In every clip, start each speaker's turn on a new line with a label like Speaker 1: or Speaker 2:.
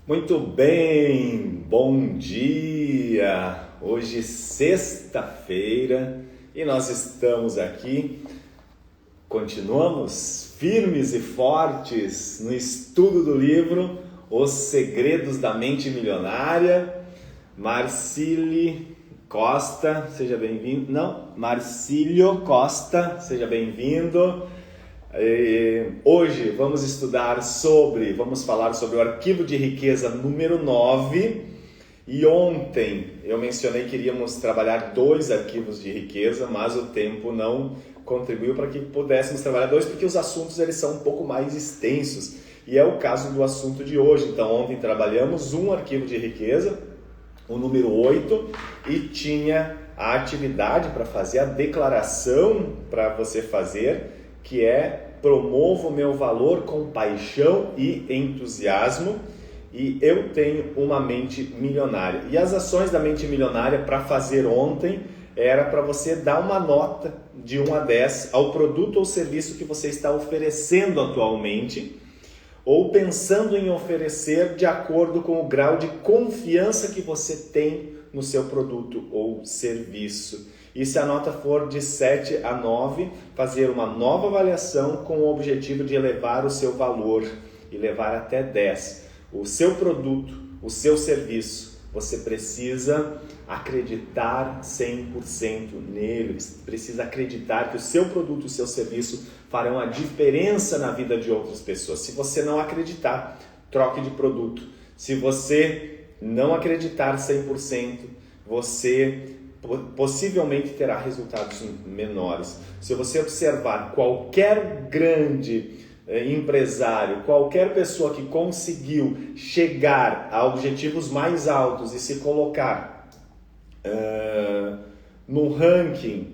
Speaker 1: Muito bem, bom dia! Hoje sexta-feira e nós estamos aqui, continuamos firmes e fortes no estudo do livro Os Segredos da Mente Milionária. Marcílio Costa, seja bem-vindo. Marcílio Costa, seja bem-vindo. Hoje vamos falar sobre o arquivo de riqueza número 9 e ontem eu mencionei que iríamos trabalhar 2 arquivos de riqueza, mas o tempo não contribuiu para que pudéssemos trabalhar 2 porque os assuntos eles são um pouco mais extensos e é o caso do assunto de hoje. Então ontem trabalhamos um arquivo de riqueza, o número 8, e tinha a atividade para fazer, a declaração para você fazer, que é: promovo meu valor com paixão e entusiasmo e eu tenho uma mente milionária. E as ações da mente milionária para fazer ontem era para você dar uma nota de 1 a 10 ao produto ou serviço que você está oferecendo atualmente ou pensando em oferecer de acordo com o grau de confiança que você tem no seu produto ou serviço. E se a nota for de 7 a 9, fazer uma nova avaliação com o objetivo de elevar o seu valor e levar até 10. O seu produto, o seu serviço, você precisa acreditar 100% nele, precisa acreditar que o seu produto e o seu serviço farão a diferença na vida de outras pessoas. Se você não acreditar, troque de produto. Se você não acreditar 100%, você possivelmente terá resultados menores. Se você observar qualquer grande empresário, qualquer pessoa que conseguiu chegar a objetivos mais altos e se colocar no ranking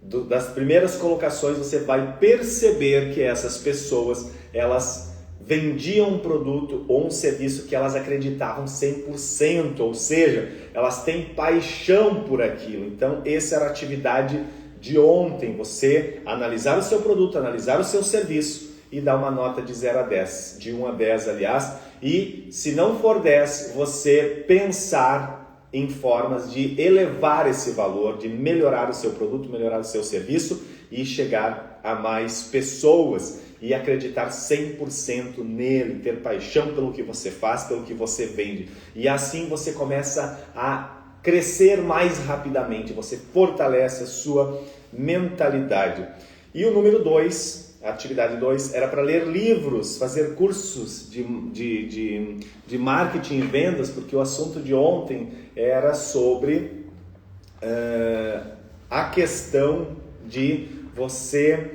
Speaker 1: das primeiras colocações, você vai perceber que essas pessoas, elas vendiam um produto ou um serviço que elas acreditavam 100%, ou seja, elas têm paixão por aquilo. Então, essa era a atividade de ontem, você analisar o seu produto, analisar o seu serviço e dar uma nota de 0 a 10, de 1 a 10, aliás, e se não for 10, você pensar em formas de elevar esse valor, de melhorar o seu produto, melhorar o seu serviço e chegar a mais pessoas e acreditar 100% nele, ter paixão pelo que você faz, pelo que você vende. E assim você começa a crescer mais rapidamente, você fortalece a sua mentalidade. E o número 2, a atividade 2, era para ler livros, fazer cursos de marketing e vendas, porque o assunto de ontem era sobre a questão de você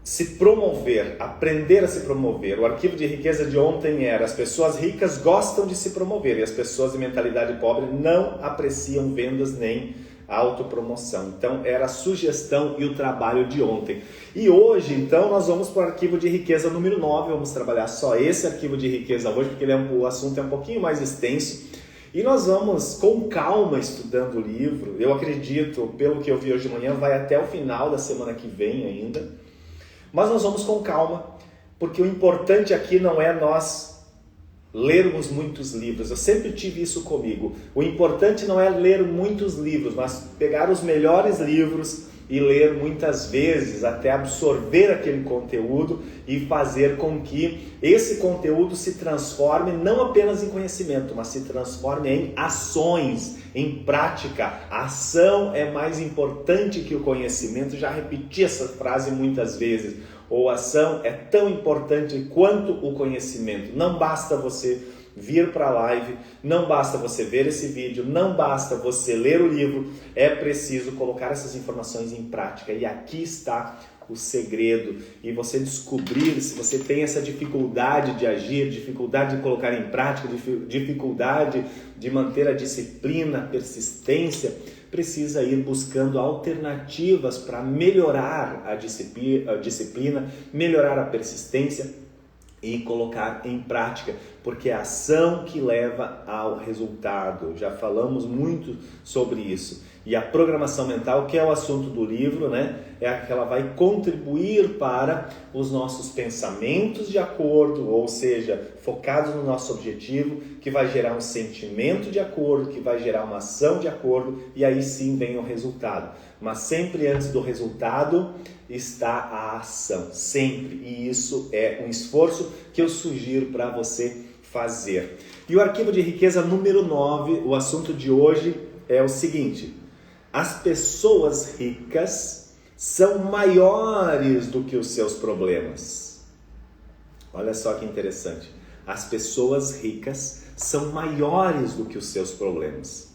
Speaker 1: se promover, aprender a se promover. O arquivo de riqueza de ontem era: as pessoas ricas gostam de se promover e as pessoas de mentalidade pobre não apreciam vendas nem autopromoção. Então era a sugestão e o trabalho de ontem. E hoje, então, nós vamos para o arquivo de riqueza número 9, vamos trabalhar só esse arquivo de riqueza hoje, porque o assunto é um pouquinho mais extenso. E nós vamos com calma estudando o livro. Eu acredito, pelo que eu vi hoje de manhã, vai até o final da semana que vem ainda. Mas nós vamos com calma, porque o importante aqui não é nós lermos muitos livros. Eu sempre tive isso comigo. O importante não é ler muitos livros, mas pegar os melhores livros e ler muitas vezes até absorver aquele conteúdo e fazer com que esse conteúdo se transforme não apenas em conhecimento, mas se transforme em ações, em prática. A ação é mais importante que o conhecimento. Já repeti essa frase muitas vezes. Ou a ação é tão importante quanto o conhecimento. Não basta você vir para a live, não basta você ver esse vídeo, não basta você ler o livro, é preciso colocar essas informações em prática. E aqui está o segredo. E você descobrir se você tem essa dificuldade de agir, dificuldade de colocar em prática, dificuldade de manter a disciplina, a persistência, precisa ir buscando alternativas para melhorar a disciplina, melhorar a persistência e colocar em prática, porque é a ação que leva ao resultado. Já falamos muito sobre isso. E a programação mental, que é o assunto do livro, né? É a que ela vai contribuir para os nossos pensamentos de acordo, ou seja, focados no nosso objetivo, que vai gerar um sentimento de acordo, que vai gerar uma ação de acordo, e aí sim vem o resultado. Mas sempre antes do resultado está a ação, sempre. E isso é um esforço que eu sugiro para você fazer. E o arquivo de riqueza número 9, o assunto de hoje é o seguinte: as pessoas ricas são maiores do que os seus problemas. Olha só que interessante. As pessoas ricas são maiores do que os seus problemas.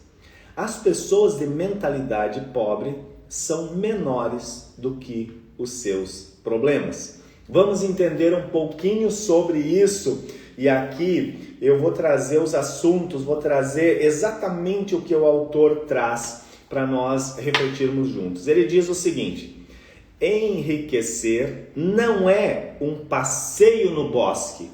Speaker 1: As pessoas de mentalidade pobre são menores do que os seus problemas. Vamos entender um pouquinho sobre isso, e aqui eu vou trazer os assuntos, vou trazer exatamente o que o autor traz para nós refletirmos juntos. Ele diz o seguinte: enriquecer não é um passeio no bosque,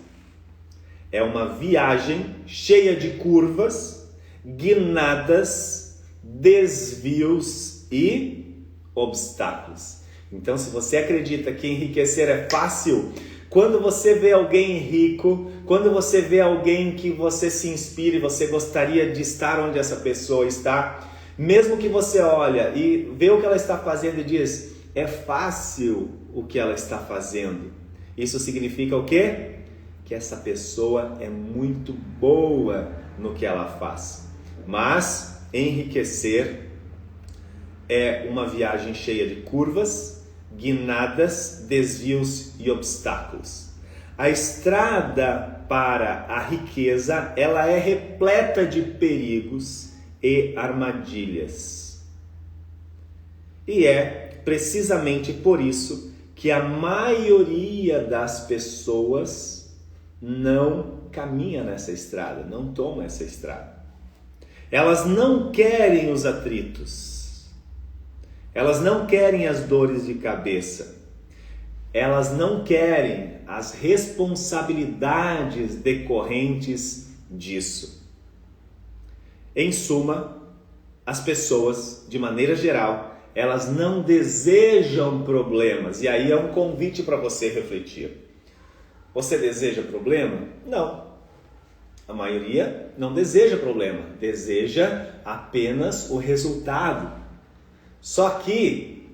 Speaker 1: é uma viagem cheia de curvas, guinadas, desvios e obstáculos. Então, se você acredita que enriquecer é fácil, quando você vê alguém rico, quando você vê alguém que você se inspira e você gostaria de estar onde essa pessoa está, mesmo que você olha e vê o que ela está fazendo e diz, é fácil o que ela está fazendo. Isso significa o quê? Que essa pessoa é muito boa no que ela faz. Mas enriquecer é uma viagem cheia de curvas, guinadas, desvios e obstáculos. A estrada para a riqueza, ela é repleta de perigos e armadilhas. E é precisamente por isso que a maioria das pessoas não caminha nessa estrada, não toma essa estrada. Elas não querem os atritos, elas não querem as dores de cabeça, elas não querem as responsabilidades decorrentes disso. Em suma, as pessoas, de maneira geral, elas não desejam problemas. E aí é um convite para você refletir. Você deseja problema? Não. A maioria não deseja problema, deseja apenas o resultado. Só que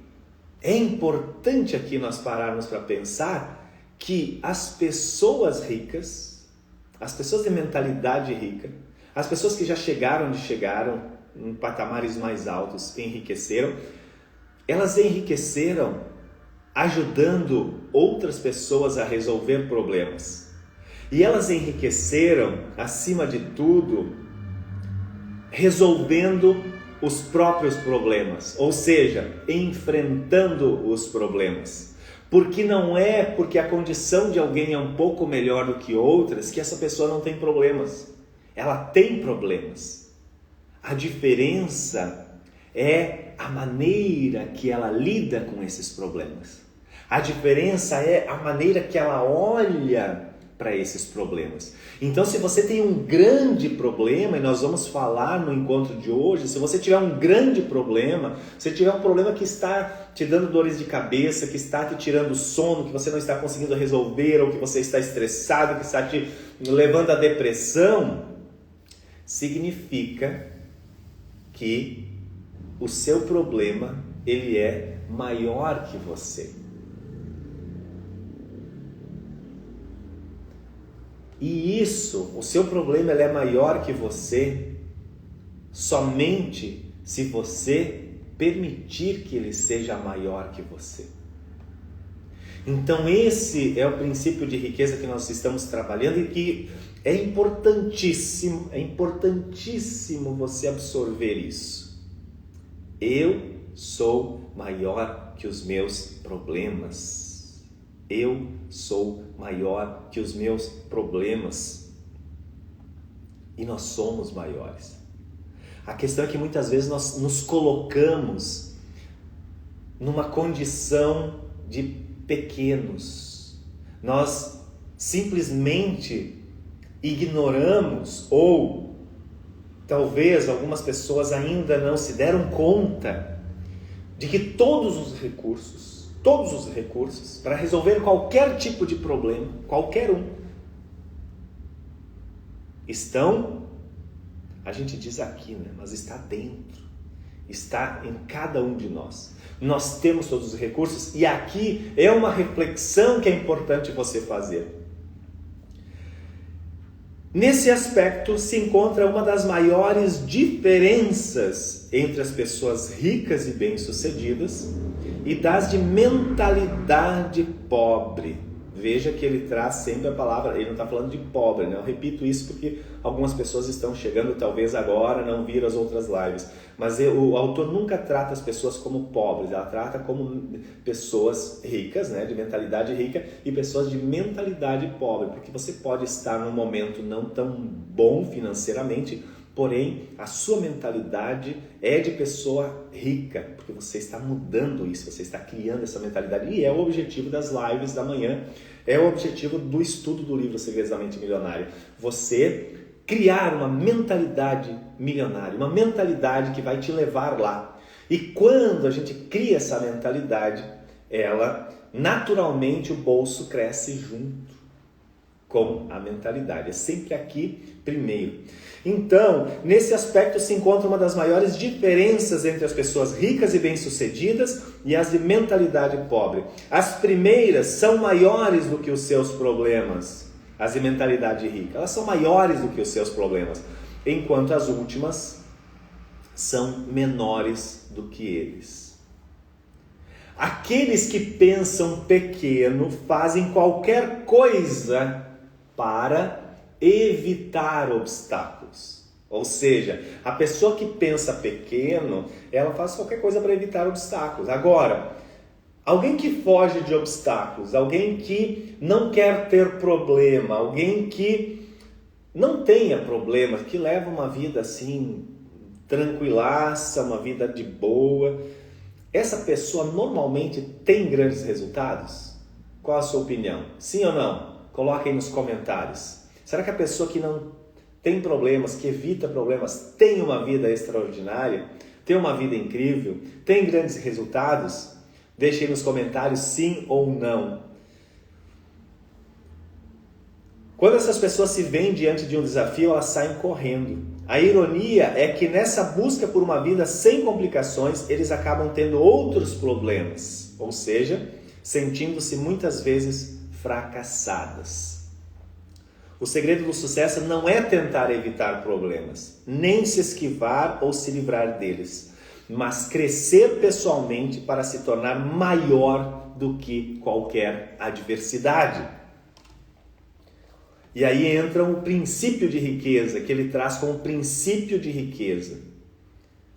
Speaker 1: é importante aqui nós pararmos para pensar que as pessoas ricas, as pessoas de mentalidade rica, as pessoas que já chegaram onde chegaram, em patamares mais altos, enriqueceram, elas enriqueceram ajudando outras pessoas a resolver problemas. E elas enriqueceram, acima de tudo, resolvendo os próprios problemas, ou seja, enfrentando os problemas. Porque não é porque a condição de alguém é um pouco melhor do que outras que essa pessoa não tem problemas. Ela tem problemas. A diferença é a maneira que ela lida com esses problemas. A diferença é a maneira que ela olha para esses problemas. Então, se você tem um grande problema, e nós vamos falar no encontro de hoje, se você tiver um grande problema, se tiver um problema que está te dando dores de cabeça, que está te tirando sono, que você não está conseguindo resolver, ou que você está estressado, que está te levando à depressão, significa que o seu problema, ele é maior que você. E isso, o seu problema, ele é maior que você somente se você permitir que ele seja maior que você. Então esse é o princípio de riqueza que nós estamos trabalhando e que é importantíssimo você absorver isso. Eu sou maior que os meus problemas. Eu sou maior que os meus problemas. E nós somos maiores. A questão é que muitas vezes nós nos colocamos numa condição de pequenos. Nós simplesmente ignoramos ou talvez algumas pessoas ainda não se deram conta de que todos os recursos para resolver qualquer tipo de problema, qualquer um, estão, a gente diz aqui, né? Mas está dentro, está em cada um de nós. Nós temos todos os recursos e aqui é uma reflexão que é importante você fazer. Nesse aspecto se encontra uma das maiores diferenças entre as pessoas ricas e bem-sucedidas e das de mentalidade pobre. Veja que ele traz sempre a palavra, ele não está falando de pobre, né? Eu repito isso porque algumas pessoas estão chegando talvez agora, não viram as outras lives. Mas o autor nunca trata as pessoas como pobres, ela trata como pessoas ricas, né? De mentalidade rica e pessoas de mentalidade pobre. Porque você pode estar num momento não tão bom financeiramente, porém a sua mentalidade é de pessoa rica, porque você está mudando isso, você está criando essa mentalidade, e é o objetivo das lives da manhã, é o objetivo do estudo do livro Segredos da Mente Milionária, você criar uma mentalidade milionária, uma mentalidade que vai te levar lá. E quando a gente cria essa mentalidade, ela, naturalmente o bolso cresce junto com a mentalidade, é sempre aqui primeiro. Então, nesse aspecto se encontra uma das maiores diferenças entre as pessoas ricas e bem-sucedidas e as de mentalidade pobre. As primeiras são maiores do que os seus problemas, as de mentalidade rica, elas são maiores do que os seus problemas, enquanto as últimas são menores do que eles. Aqueles que pensam pequeno fazem qualquer coisa para evitar obstáculos. Ou seja, a pessoa que pensa pequeno, ela faz qualquer coisa para evitar obstáculos. Agora, alguém que foge de obstáculos, alguém que não quer ter problema, alguém que não tenha problema, que leva uma vida assim, tranquilaça, uma vida de boa, essa pessoa normalmente tem grandes resultados? Qual a sua opinião? Sim ou não? Coloque aí nos comentários. Será que a pessoa que não tem problemas, que evita problemas, tem uma vida extraordinária? Tem uma vida incrível? Tem grandes resultados? Deixe aí nos comentários sim ou não. Quando essas pessoas se veem diante de um desafio, elas saem correndo. A ironia é que nessa busca por uma vida sem complicações, eles acabam tendo outros problemas, ou seja, sentindo-se muitas vezes fracassadas. O segredo do sucesso não é tentar evitar problemas, nem se esquivar ou se livrar deles, mas crescer pessoalmente para se tornar maior do que qualquer adversidade. E aí entra o princípio de riqueza, que ele traz como princípio de riqueza.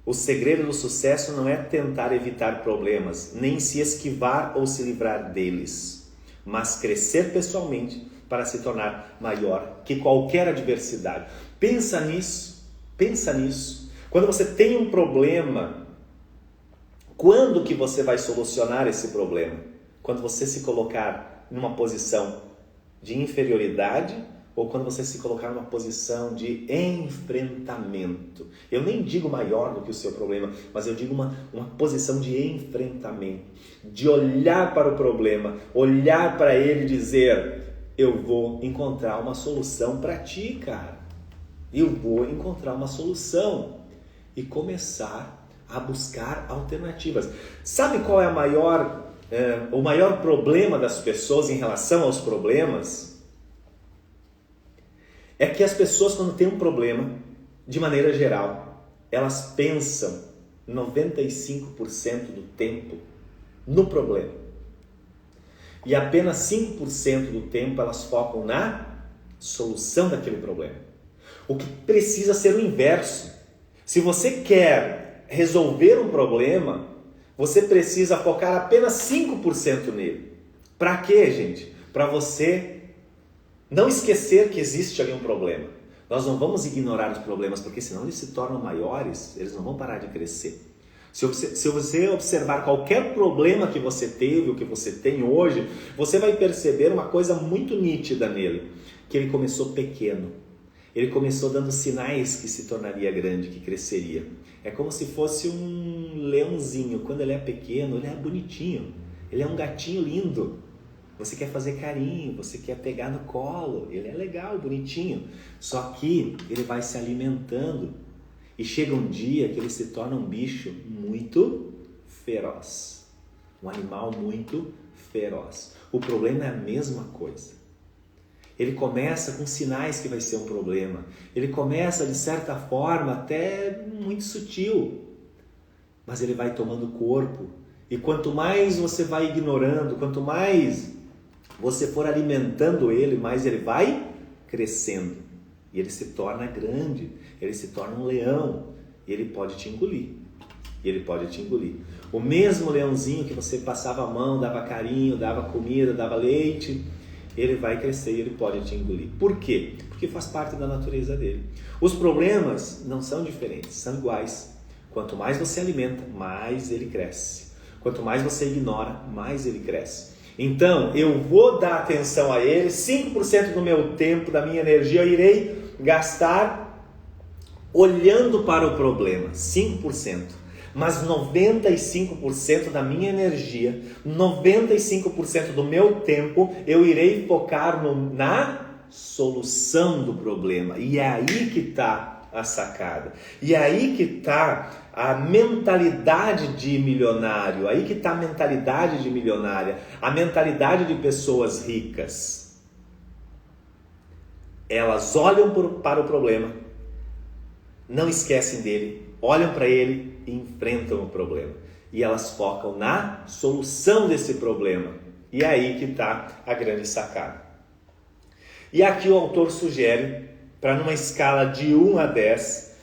Speaker 1: O segredo do sucesso não é tentar evitar problemas, nem se esquivar ou se livrar deles, mas crescer pessoalmente para se tornar maior que qualquer adversidade. Pensa nisso, pensa nisso. Quando você tem um problema, quando que você vai solucionar esse problema? Quando você se colocar numa posição de inferioridade ou quando você se colocar numa posição de enfrentamento. Eu nem digo maior do que o seu problema, mas eu digo uma posição de enfrentamento, de olhar para o problema, olhar para ele e dizer: eu vou encontrar uma solução para ti, cara. Eu vou encontrar uma solução e começar a buscar alternativas. Sabe qual é o maior problema das pessoas em relação aos problemas? É que as pessoas, quando têm um problema, de maneira geral, elas pensam 95% do tempo no problema. E apenas 5% do tempo elas focam na solução daquele problema. O que precisa ser o inverso. Se você quer resolver um problema, você precisa focar apenas 5% nele. Para quê, gente? Para você não esquecer que existe ali um problema. Nós não vamos ignorar os problemas, porque senão eles se tornam maiores, eles não vão parar de crescer. Se você observar qualquer problema que você teve ou que você tem hoje, você vai perceber uma coisa muito nítida nele, que ele começou pequeno. Ele começou dando sinais que se tornaria grande, que cresceria. É como se fosse um leãozinho. Quando ele é pequeno, ele é bonitinho. Ele é um gatinho lindo. Você quer fazer carinho, você quer pegar no colo. Ele é legal, bonitinho. Só que ele vai se alimentando. E chega um dia que ele se torna um bicho muito feroz. Um animal muito feroz. O problema é a mesma coisa. Ele começa com sinais que vai ser um problema. Ele começa, de certa forma, até muito sutil. Mas ele vai tomando corpo. E quanto mais você vai ignorando, quanto mais você for alimentando ele, mais ele vai crescendo. E ele se torna grande. Ele se torna um leão. E ele pode te engolir. O mesmo leãozinho que você passava a mão, dava carinho, dava comida, dava leite, ele vai crescer e ele pode te engolir. Por quê? Porque faz parte da natureza dele. Os problemas não são diferentes, são iguais. Quanto mais você alimenta, mais ele cresce. Quanto mais você ignora, mais ele cresce. Então, eu vou dar atenção a ele, 5% do meu tempo, da minha energia, eu irei gastar olhando para o problema, 5%. Mas 95% da minha energia, 95% do meu tempo, eu irei focar na solução do problema. E é aí que está a sacada. E é aí que está a mentalidade de milionário. Aí que está a mentalidade de milionária. A mentalidade de pessoas ricas. Elas olham para o problema, não esquecem dele, olham para ele e enfrentam o problema. E elas focam na solução desse problema. E é aí que está a grande sacada. E aqui o autor sugere, para numa escala de 1 a 10,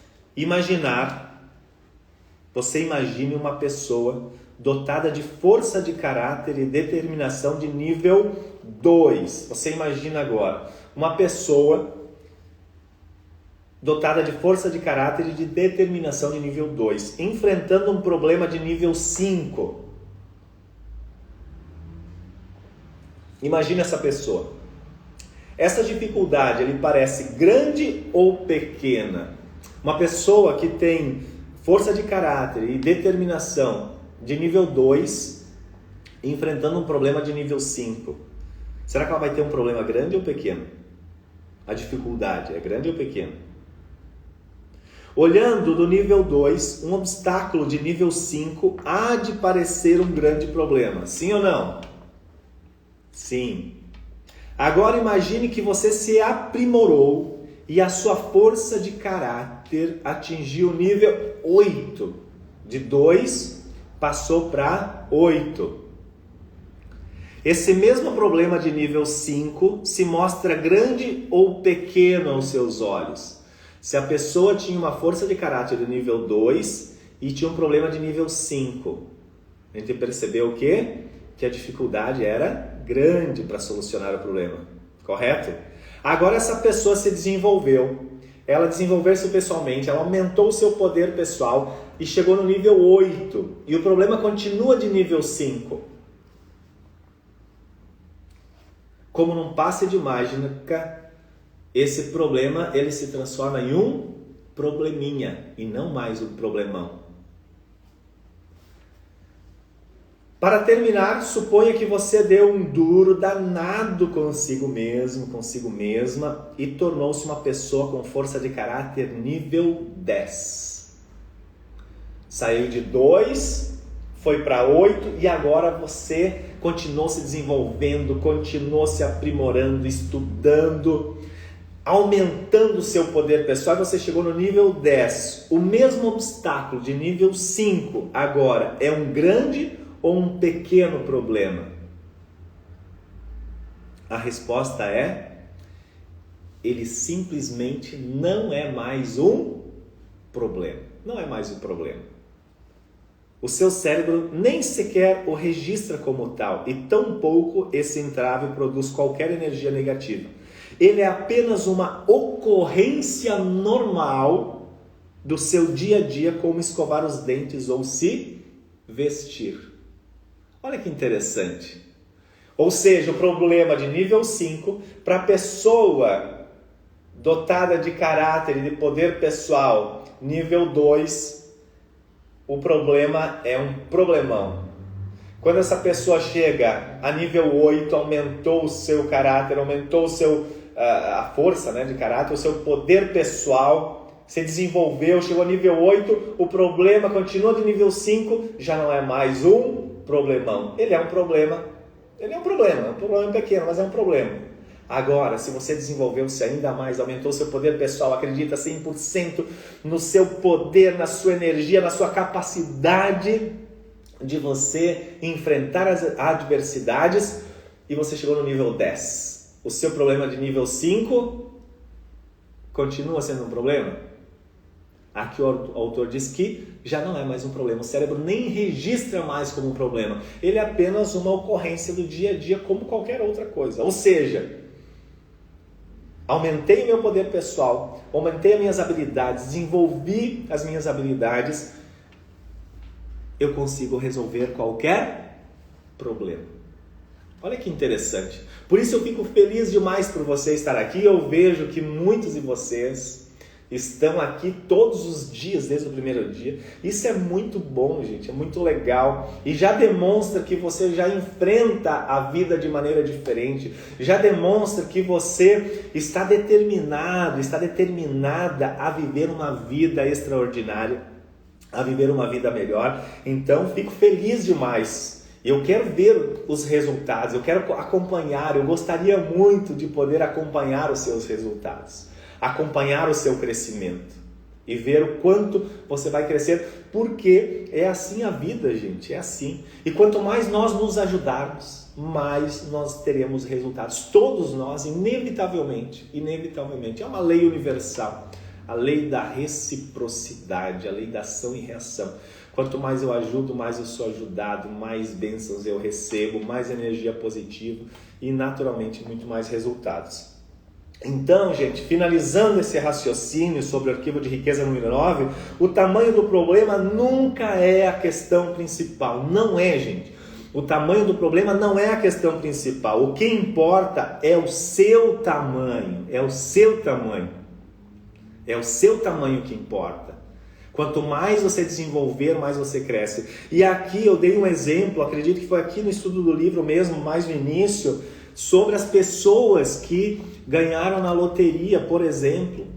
Speaker 1: você imagine uma pessoa dotada de força de caráter e determinação de nível 2. Você imagina agora uma pessoa dotada de força de caráter e de determinação de nível 2, enfrentando um problema de nível 5. Imagina essa pessoa. Essa dificuldade, ele parece grande ou pequena? Uma pessoa que tem força de caráter e determinação de nível 2, enfrentando um problema de nível 5. Será que ela vai ter um problema grande ou pequeno? A dificuldade é grande ou pequena? Olhando do nível 2, um obstáculo de nível 5 há de parecer um grande problema. Sim ou não? Sim. Agora imagine que você se aprimorou e a sua força de caráter atingiu o nível 8. De 2 passou para 8. Esse mesmo problema de nível 5 se mostra grande ou pequeno aos seus olhos? Se a pessoa tinha uma força de caráter do nível 2 e tinha um problema de nível 5, a gente percebeu o quê? Que a dificuldade era grande para solucionar o problema, correto? Agora essa pessoa se desenvolveu, ela desenvolveu-se pessoalmente, ela aumentou o seu poder pessoal e chegou no nível 8 e o problema continua de nível 5. Como num passe de mágica, esse problema ele se transforma em um probleminha e não mais um problemão. Para terminar, suponha que você deu um duro danado consigo mesmo, consigo mesma e tornou-se uma pessoa com força de caráter nível 10. Saiu de 2, foi para 8 e agora você continuou se desenvolvendo, continuou se aprimorando, estudando, aumentando o seu poder pessoal e você chegou no nível 10. O mesmo obstáculo de nível 5 agora é um grande ou um pequeno problema? A resposta é: ele simplesmente não é mais um problema. Não é mais um problema. O seu cérebro nem sequer o registra como tal e tampouco esse entrave produz qualquer energia negativa. Ele é apenas uma ocorrência normal do seu dia a dia, como escovar os dentes ou se vestir. Olha que interessante. Ou seja, o problema de nível 5, para a pessoa dotada de caráter e de poder pessoal, nível 2, o problema é um problemão. Quando essa pessoa chega a nível 8, aumentou o seu caráter, aumentou a força, né, de caráter, o seu poder pessoal, se desenvolveu, chegou a nível 8, o problema continua de nível 5, já não é mais um problemão. Ele é um problema pequeno, mas é um problema. Agora, se você desenvolveu-se ainda mais, aumentou seu poder pessoal, acredita 100% no seu poder, na sua energia, na sua capacidade de você enfrentar as adversidades, e você chegou no nível 10. O seu problema de nível 5 continua sendo um problema? Aqui o autor diz que já não é mais um problema. O cérebro nem registra mais como um problema. Ele é apenas uma ocorrência do dia a dia, como qualquer outra coisa. Ou seja, aumentei meu poder pessoal, aumentei as minhas habilidades, desenvolvi as minhas habilidades, eu consigo resolver qualquer problema. Olha que interessante. Por isso eu fico feliz demais por você estar aqui. Eu vejo que muitos de vocês estão aqui todos os dias, desde o primeiro dia. Isso é muito bom, gente, é muito legal. E já demonstra que você já enfrenta a vida de maneira diferente. Já demonstra que você está determinado, está determinada a viver uma vida extraordinária, a viver uma vida melhor. Então, fico feliz demais. Eu quero ver os resultados, eu quero acompanhar, eu gostaria muito de poder acompanhar os seus resultados, acompanhar o seu crescimento e ver o quanto você vai crescer, porque é assim a vida, gente, é assim. E quanto mais nós nos ajudarmos, mais nós teremos resultados. Todos nós, inevitavelmente, é uma lei universal, a lei da reciprocidade, a lei da ação e reação. Quanto mais eu ajudo, mais eu sou ajudado, mais bênçãos eu recebo, mais energia positiva e naturalmente muito mais resultados. Então, gente, finalizando esse raciocínio sobre o arquivo de riqueza número 9, o tamanho do problema nunca é a questão principal. Não é, gente. O tamanho do problema não é a questão principal. O que importa é o seu tamanho. É o seu tamanho. É o seu tamanho que importa. Quanto mais você desenvolver, mais você cresce. E aqui eu dei um exemplo, acredito que foi aqui no estudo do livro mesmo, mais no início, sobre as pessoas que ganharam na loteria, por exemplo.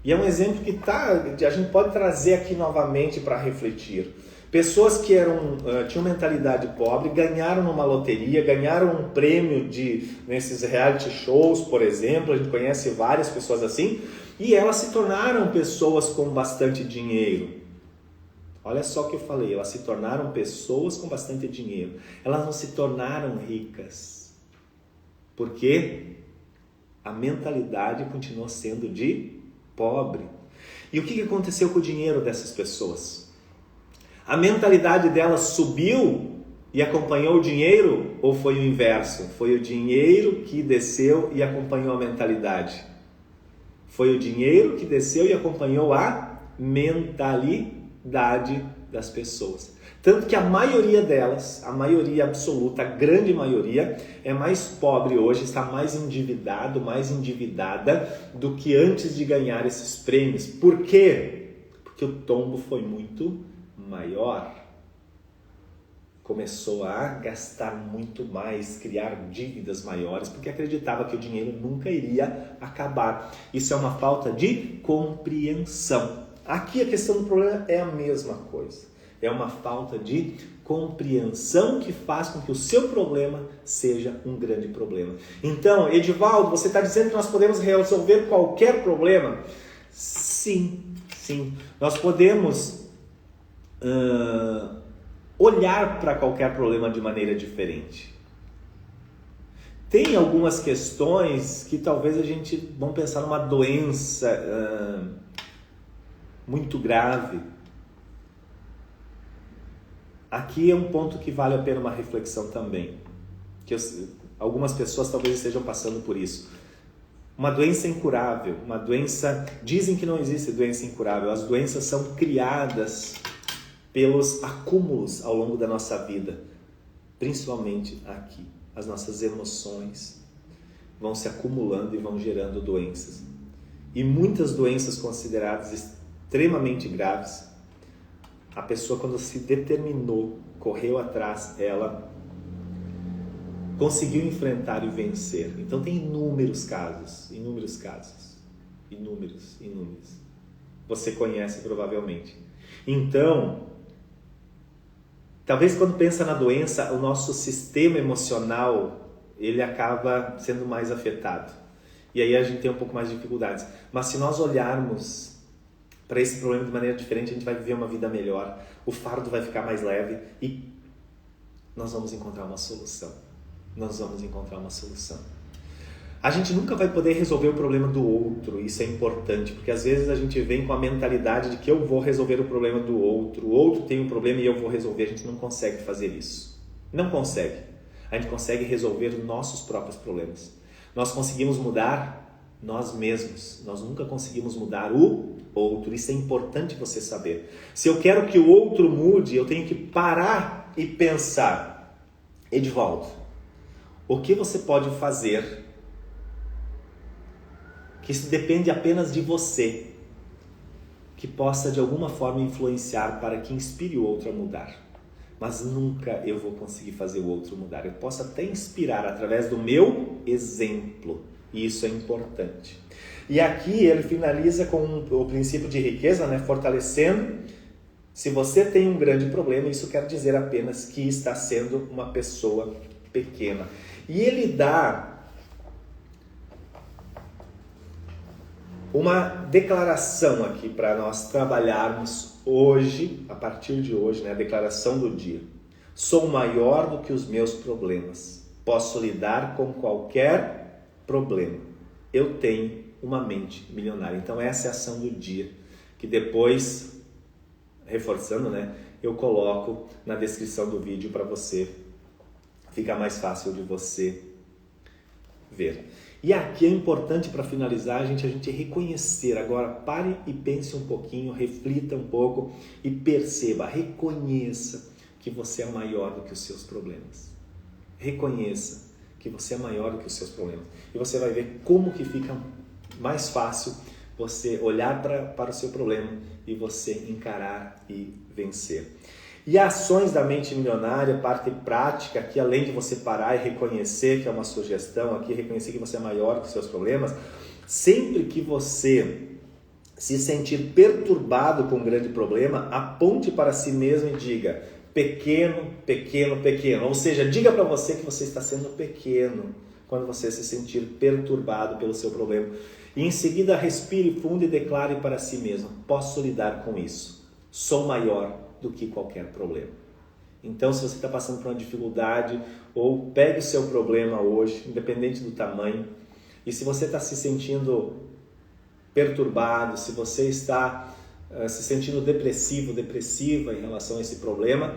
Speaker 1: E é um exemplo que a gente pode trazer aqui novamente para refletir. Pessoas que tinham mentalidade pobre, ganharam numa loteria, ganharam um prêmio nesses reality shows, por exemplo. A gente conhece várias pessoas assim. E elas se tornaram pessoas com bastante dinheiro. Olha só o que eu falei, elas se tornaram pessoas com bastante dinheiro. Elas não se tornaram ricas. Porque a mentalidade continuou sendo de pobre. E o que aconteceu com o dinheiro dessas pessoas? A mentalidade delas subiu e acompanhou o dinheiro, ou foi o inverso? Foi o dinheiro que desceu e acompanhou a mentalidade. Foi o dinheiro que desceu e acompanhou a mentalidade das pessoas. Tanto que a maioria delas, a maioria absoluta, a grande maioria, é mais pobre hoje, está mais endividado, mais endividada do que antes de ganhar esses prêmios. Por quê? Porque o tombo foi muito maior. Começou a gastar muito mais, criar dívidas maiores, porque acreditava que o dinheiro nunca iria acabar. Isso é uma falta de compreensão. Aqui a questão do problema é a mesma coisa. É uma falta de compreensão que faz com que o seu problema seja um grande problema. Então, Edivaldo, você está dizendo que nós podemos resolver qualquer problema? Sim, sim. Nós podemos olhar para qualquer problema de maneira diferente. Tem algumas questões que talvez vamos pensar numa doença muito grave. Aqui é um ponto que vale a pena uma reflexão também. Algumas pessoas talvez estejam passando por isso. Uma doença incurável, uma doença... Dizem que não existe doença incurável. As doenças são criadas pelos acúmulos ao longo da nossa vida. Principalmente aqui. As nossas emoções vão se acumulando e vão gerando doenças. e muitas doenças consideradas extremamente graves, a pessoa, quando se determinou, correu atrás, ela conseguiu enfrentar e vencer. Então tem inúmeros casos. Inúmeros. Você conhece provavelmente. Então, talvez quando pensa na doença, o nosso sistema emocional, ele acaba sendo mais afetado. E aí a gente tem um pouco mais de dificuldades. Mas se nós olharmos para esse problema de maneira diferente, a gente vai viver uma vida melhor, o fardo vai ficar mais leve e nós vamos encontrar uma solução. A gente nunca vai poder resolver o problema do outro, isso é importante, porque às vezes a gente vem com a mentalidade de que eu vou resolver o problema do outro, o outro tem um problema e eu vou resolver. A gente não consegue fazer isso. Não consegue. A gente consegue resolver os nossos próprios problemas. Nós conseguimos mudar nós mesmos, nós nunca conseguimos mudar o outro. Isso é importante você saber. Se eu quero que o outro mude, eu tenho que parar e pensar: Edivaldo, o que você pode fazer que isso depende apenas de você, que possa de alguma forma influenciar para que inspire o outro a mudar? Mas nunca eu vou conseguir fazer o outro mudar. Eu posso até inspirar através do meu exemplo, e isso é importante. E aqui ele finaliza com o princípio de riqueza, né? Fortalecendo: se você tem um grande problema, isso quer dizer apenas que está sendo uma pessoa pequena. E ele dá uma declaração aqui para nós trabalharmos hoje, a partir de hoje, né? A declaração do dia. Sou maior do que os meus problemas. Posso lidar com qualquer problema. Eu tenho uma mente milionária. Então essa é a ação do dia, que depois, reforçando, né? Eu coloco na descrição do vídeo para você, fica mais fácil de você ver. E aqui é importante, para finalizar, a gente reconhecer. Agora pare e pense um pouquinho, reflita um pouco e perceba, reconheça que você é maior do que os seus problemas. Reconheça que você é maior do que os seus problemas. E você vai ver como que fica mais fácil você olhar para o seu problema e você encarar e vencer. E ações da mente milionária, parte prática, que além de você parar e reconhecer, que é uma sugestão aqui, reconhecer que você é maior que os seus problemas, sempre que você se sentir perturbado com um grande problema, aponte para si mesmo e diga: pequeno, pequeno, pequeno. Ou seja, diga para você que você está sendo pequeno quando você se sentir perturbado pelo seu problema. E em seguida respire fundo e declare para si mesmo: posso lidar com isso. Sou maior do que qualquer problema. Então, se você está passando por uma dificuldade, ou pegue o seu problema hoje, independente do tamanho, e se você está se sentindo perturbado, se você está se sentindo depressivo, depressiva em relação a esse problema,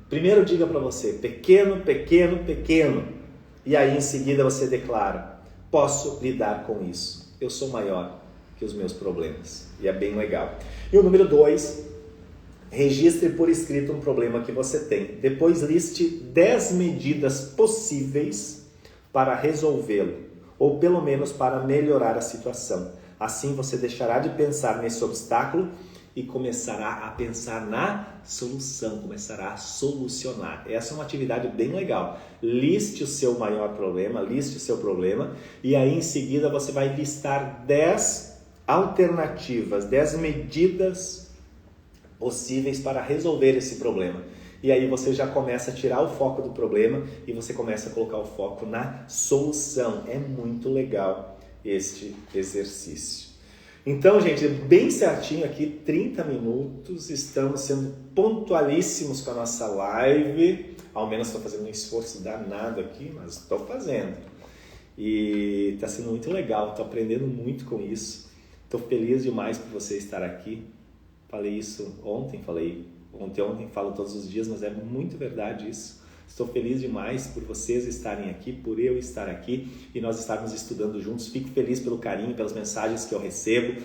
Speaker 1: primeiro diga para você: pequeno, pequeno, pequeno. E aí em seguida você declara: posso lidar com isso. Eu sou maior que os meus problemas. E é bem legal. E o número 2, registre por escrito um problema que você tem. Depois liste 10 medidas possíveis para resolvê-lo, ou pelo menos para melhorar a situação. Assim você deixará de pensar nesse obstáculo e começará a pensar na solução, começará a solucionar. Essa é uma atividade bem legal. Liste o seu maior problema, liste o seu problema, e aí em seguida você vai listar 10 alternativas, 10 medidas possíveis para resolver esse problema. E aí você já começa a tirar o foco do problema e você começa a colocar o foco na solução. É muito legal este exercício. Então, gente, bem certinho aqui, 30 minutos, estamos sendo pontualíssimos com a nossa live. Ao menos estou fazendo um esforço danado aqui, mas estou fazendo. E está sendo muito legal, estou aprendendo muito com isso. Estou feliz demais por você estar aqui. Falei isso ontem, falo todos os dias, mas é muito verdade isso. Estou feliz demais por vocês estarem aqui, por eu estar aqui e nós estarmos estudando juntos. Fico feliz pelo carinho, pelas mensagens que eu recebo.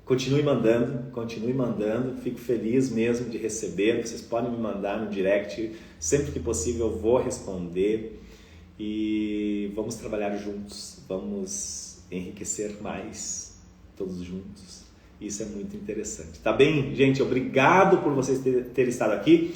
Speaker 1: Continue mandando. Fico feliz mesmo de receber. Vocês podem me mandar no direct, sempre que possível eu vou responder. E vamos trabalhar juntos, vamos enriquecer mais todos juntos. Isso é muito interessante. Tá bem, gente? Obrigado por vocês terem estado aqui.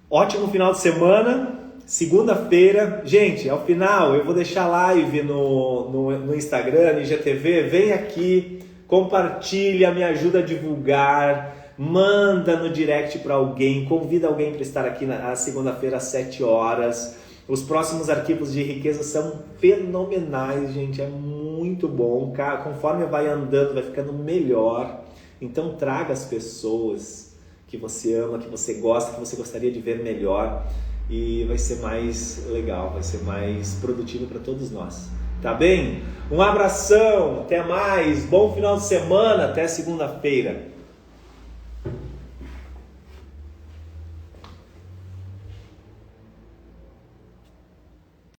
Speaker 1: Ótimo final de semana. Segunda-feira. Gente, ao final eu vou deixar live no Instagram, no IGTV. Vem aqui, compartilha, me ajuda a divulgar. Manda no direct para alguém. Convida alguém para estar aqui na segunda-feira às 7 horas. Os próximos arquivos de riqueza são fenomenais, gente. É muito bom. Conforme vai andando, vai ficando melhor. Então traga as pessoas que você ama, que você gosta, que você gostaria de ver melhor. E vai ser mais legal, vai ser mais produtivo para todos nós. Tá bem? Um abração, até mais. Bom final de semana, até segunda-feira.